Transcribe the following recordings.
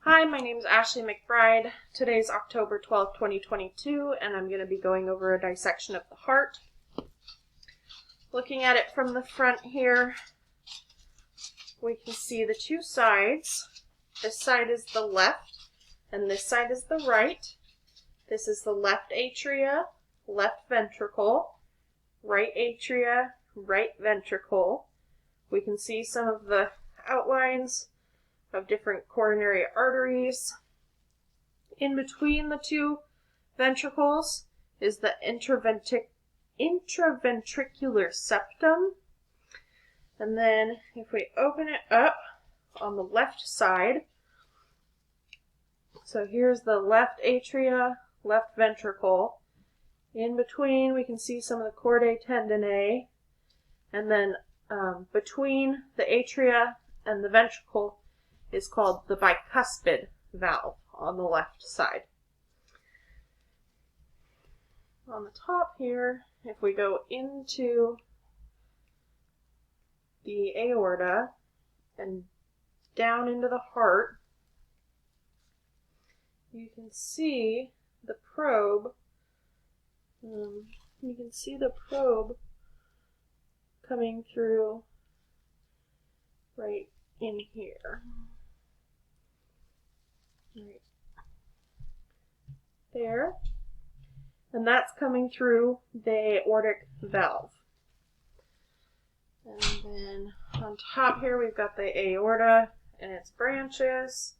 Hi, my name is Ashley McBride. Today's October 12th, 2022, and I'm going to be going over a dissection of the heart. Looking at it from the front here, we can see the two sides. This side is the left, and this side is the right. This is the left atria, left ventricle, right atria, right ventricle. We can see some of the outlines of different coronary arteries. In between the two ventricles is the intraventricular septum. And then if we open it up on the left side, so here's the left atria, left ventricle. In between we can see some of the chordae tendineae, and then between the atria and the ventricle is called the bicuspid valve on the left side. On the top here, if we go into the aorta and down into the heart, you can see the probe. You can see the probe coming through right in here. Right there. And that's coming through the aortic valve. And then on top here we've got the aorta and its branches,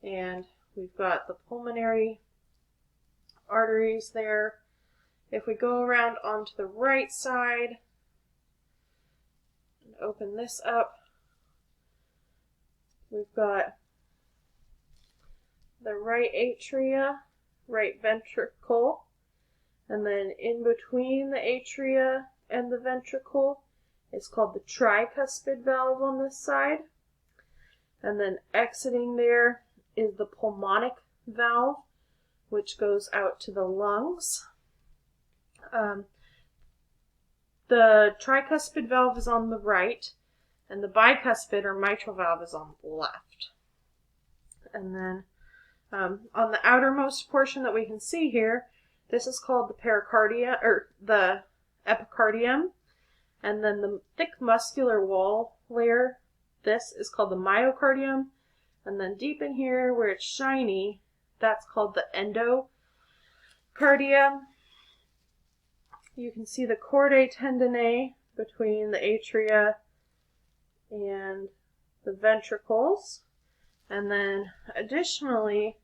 and we've got the pulmonary arteries there. If we go around onto the right side and open this up, we've got the right atria, right ventricle, and then in between the atria and the ventricle is called the tricuspid valve on this side. And then exiting there is the pulmonic valve, which goes out to the lungs. The tricuspid valve is on the right, and the bicuspid or mitral valve is on the left. And then on the outermost portion that we can see here, this is called the pericardia, or the epicardium. And then the thick muscular wall layer, this is called the myocardium. And then deep in here where it's shiny, that's called the endocardium. You can see the chordae tendineae between the atria and the ventricles. And then additionally,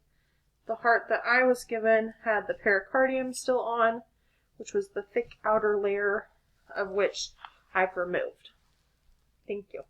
the heart that I was given had the pericardium still on, which was the thick outer layer of which I've removed. Thank you.